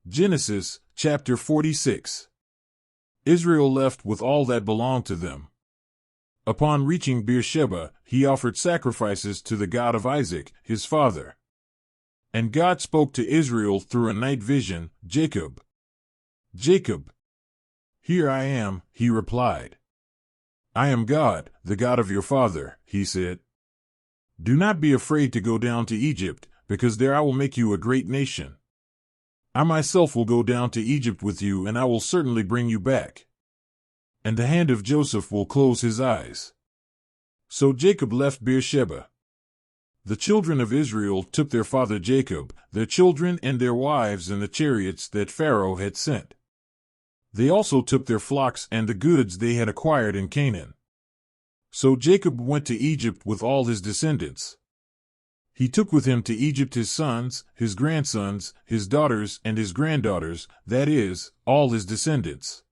Genesis chapter 46. Israel left with all that belonged to them. Upon reaching Beersheba, he offered sacrifices to the God of Isaac, his father. And God spoke to Israel through a night vision, Jacob. Jacob. Here I am, he replied. I am God, the God of your father, he said. Do not be afraid to go down to Egypt, because there I will make you a great nation. I myself will go down to Egypt with you, and I will certainly bring you back. And the hand of Joseph will close his eyes. So Jacob left Beersheba. The children of Israel took their father Jacob, their children and their wives, and the chariots that Pharaoh had sent. They also took their flocks and the goods they had acquired in Canaan. So Jacob went to Egypt with all his descendants. He took with him to Egypt his sons, his grandsons, his daughters, and his granddaughters, that is, all his descendants.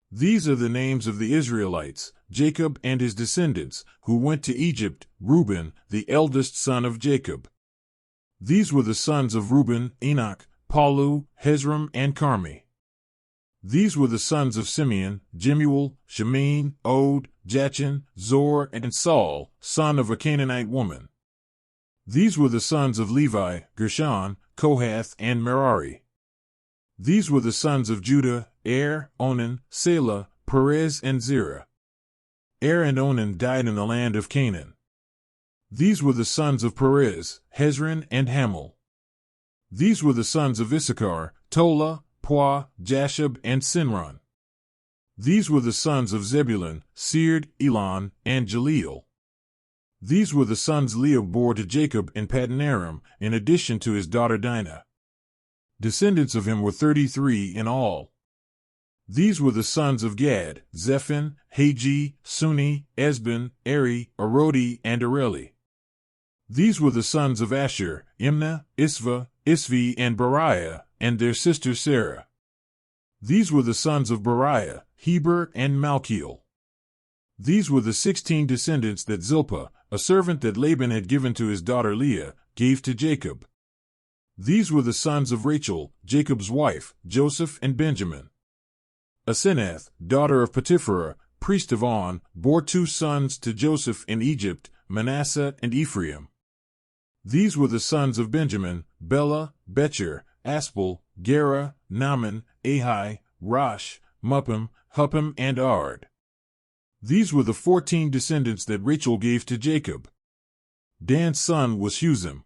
These are the names of the Israelites, Jacob and his descendants, who went to Egypt: Reuben, the eldest son of Jacob. These were the sons of Reuben: Enoch, Palu, Hezron, and Carmi. These were the sons of Simeon: Jemuel, Shemain, Od, Jachin, Zor, and Saul, son of a Canaanite woman. These were the sons of Levi: Gershon, Kohath, and Merari. These were the sons of Judah: Er, Onan, Selah, Perez, and Zerah. Er and Onan died in the land of Canaan. These were the sons of Perez: Hezron and Hamul. These were the sons of Issachar: Tola, Puah, Jashub, and Sinron. These were the sons of Zebulun: Sered, Elon, and Jaleel. These were the sons Leah bore to Jacob in Paddan-aram, in addition to his daughter Dinah. Descendants of him were 33 in all. These were the sons of Gad: Zephin, Hagi, Suni, Esbon, Eri, Arodi, and Areli. These were the sons of Asher: Imnah, Isva, Isvi, and Beriah, and their sister Sarah. These were the sons of Beriah: Heber and Malchiel. These were the 16 descendants that Zilpah, a servant that Laban had given to his daughter Leah, gave to Jacob. These were the sons of Rachel, Jacob's wife, Joseph and Benjamin. Asenath, daughter of Potipharah, priest of On, bore 2 sons to Joseph in Egypt, Manasseh and Ephraim. These were the sons of Benjamin: Bela, Becher, Aspel, Gera, Naaman, Ahi, Rosh, Muppim, Huppim, and Ard. These were the 14 descendants that Rachel gave to Jacob. Dan's son was Huzim.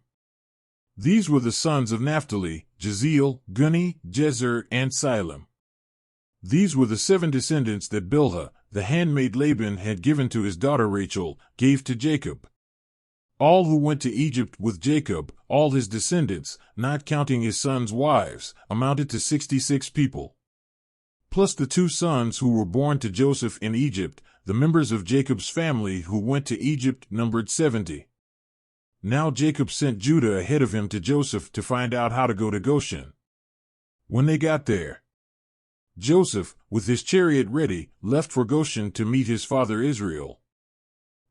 These were the sons of Naphtali: Jeziel, Guni, Jezer, and Silem. These were the 7 descendants that Bilhah, the handmaid Laban had given to his daughter Rachel, gave to Jacob. All who went to Egypt with Jacob, all his descendants, not counting his sons' wives, amounted to 66 people. Plus the 2 sons who were born to Joseph in Egypt, the members of Jacob's family who went to Egypt numbered 70. Now Jacob sent Judah ahead of him to Joseph to find out how to go to Goshen. When they got there, Joseph, with his chariot ready, left for Goshen to meet his father Israel.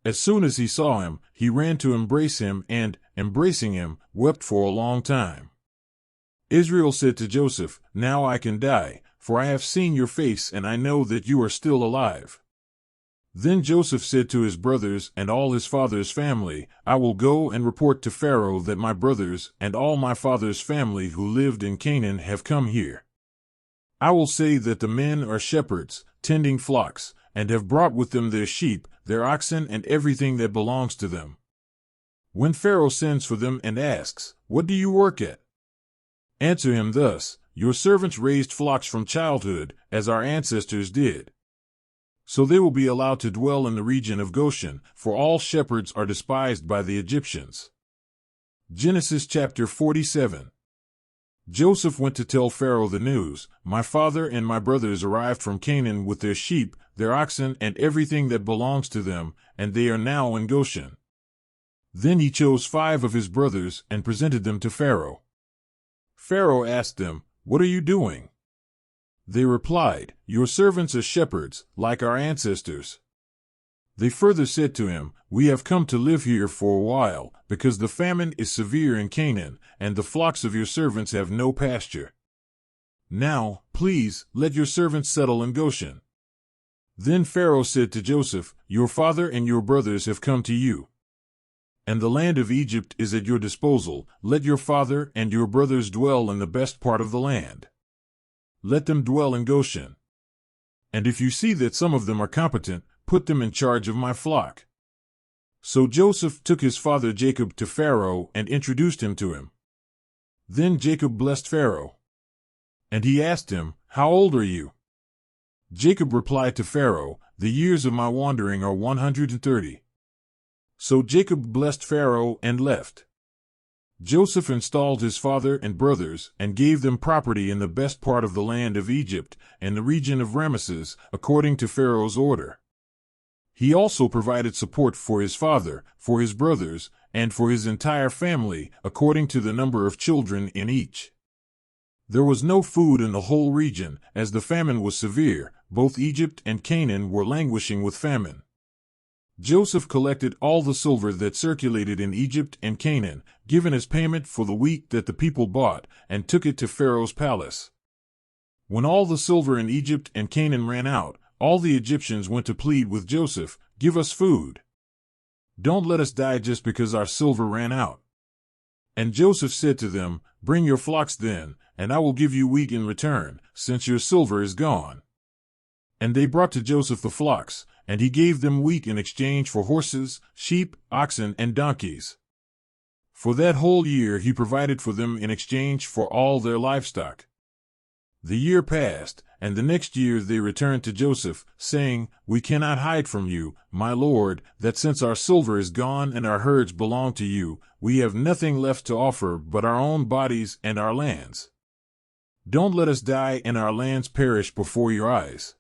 As soon as he saw him, he ran to embrace him and, embracing him, wept for a long time. Israel said to Joseph, Now I can die, for I have seen your face and I know that you are still alive. Then Joseph said to his brothers and all his father's family, I will go and report to Pharaoh that my brothers and all my father's family who lived in Canaan have come here. I will say that the men are shepherds, tending flocks, and have brought with them their sheep, their oxen, and everything that belongs to them. When Pharaoh sends for them and asks, What do you work at? Answer him thus, Your servants raised flocks from childhood, as our ancestors did. So they will be allowed to dwell in the region of Goshen, for all shepherds are despised by the Egyptians. Genesis chapter 47. Joseph went to tell Pharaoh the news, My father and my brothers arrived from Canaan with their sheep, their oxen, and everything that belongs to them, and they are now in Goshen. Then he chose 5 of his brothers and presented them to Pharaoh. Pharaoh asked them, What are you doing? They replied, Your servants are shepherds, like our ancestors. They further said to him, We have come to live here for a while, because the famine is severe in Canaan, and the flocks of your servants have no pasture. Now, please, let your servants settle in Goshen." Then Pharaoh said to Joseph, "Your father and your brothers have come to you, and the land of Egypt is at your disposal. Let your father and your brothers dwell in the best part of the land. Let them dwell in Goshen. And if you see that some of them are competent, put them in charge of my flock." So Joseph took his father Jacob to Pharaoh and introduced him to him. Then Jacob blessed Pharaoh. And he asked him, "How old are you?" Jacob replied to Pharaoh, "The years of my wandering are 130. So Jacob blessed Pharaoh and left. Joseph installed his father and brothers and gave them property in the best part of the land of Egypt and the region of Ramesses, according to Pharaoh's order. He also provided support for his father, for his brothers, and for his entire family, according to the number of children in each. There was no food in the whole region, as the famine was severe. Both Egypt and Canaan were languishing with famine. Joseph collected all the silver that circulated in Egypt and Canaan, given as payment for the wheat that the people bought, and took it to Pharaoh's palace. When all the silver in Egypt and Canaan ran out, all the Egyptians went to plead with Joseph, "Give us food. Don't let us die just because our silver ran out." And Joseph said to them, "Bring your flocks then, and I will give you wheat in return, since your silver is gone." And they brought to Joseph the flocks, and he gave them wheat in exchange for horses, sheep, oxen, and donkeys. For that whole year he provided for them in exchange for all their livestock. The year passed, and the next year they returned to Joseph, saying, "We cannot hide from you, my lord, that since our silver is gone and our herds belong to you, we have nothing left to offer but our own bodies and our lands. Don't let us die and our lands perish before your eyes.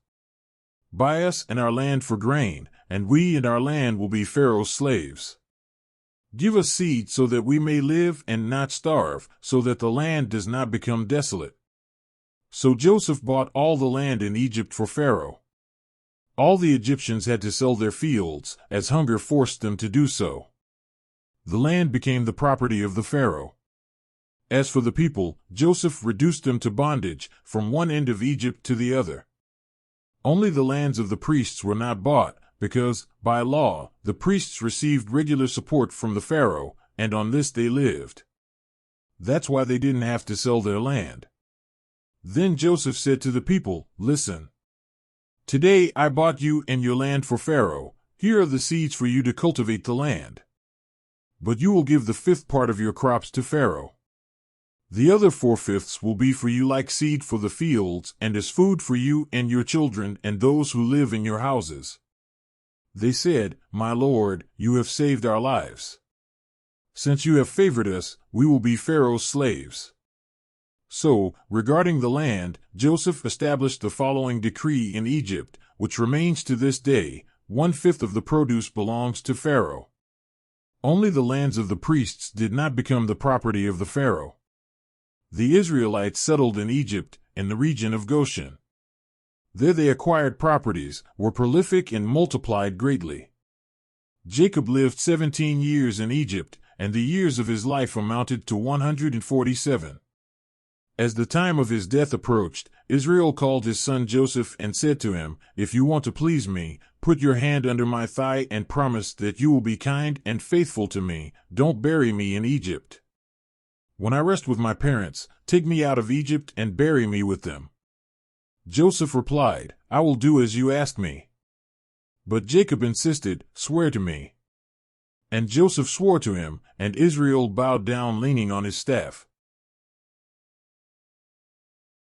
Buy us and our land for grain, and we and our land will be Pharaoh's slaves. Give us seed so that we may live and not starve, so that the land does not become desolate." So Joseph bought all the land in Egypt for Pharaoh. All the Egyptians had to sell their fields, as hunger forced them to do so. The land became the property of the Pharaoh. As for the people, Joseph reduced them to bondage, from one end of Egypt to the other. Only the lands of the priests were not bought, because, by law, the priests received regular support from the Pharaoh, and on this they lived. That's why they didn't have to sell their land. Then Joseph said to the people, "Listen. Today I bought you and your land for Pharaoh. Here are the seeds for you to cultivate the land. But you will give the fifth part of your crops to Pharaoh. The other 4/5 will be for you like seed for the fields and as food for you and your children and those who live in your houses." They said, "My lord, you have saved our lives. Since you have favored us, we will be Pharaoh's slaves." So, regarding the land, Joseph established the following decree in Egypt, which remains to this day: 1/5 of the produce belongs to Pharaoh. Only the lands of the priests did not become the property of the Pharaoh. The Israelites settled in Egypt, in the region of Goshen. There they acquired properties, were prolific and multiplied greatly. Jacob lived 17 years in Egypt, and the years of his life amounted to 147. As the time of his death approached, Israel called his son Joseph and said to him, "If you want to please me, put your hand under my thigh and promise that you will be kind and faithful to me. Don't bury me in Egypt. When I rest with my parents, take me out of Egypt and bury me with them." Joseph replied, "I will do as you ask me." But Jacob insisted, "Swear to me." And Joseph swore to him, and Israel bowed down leaning on his staff.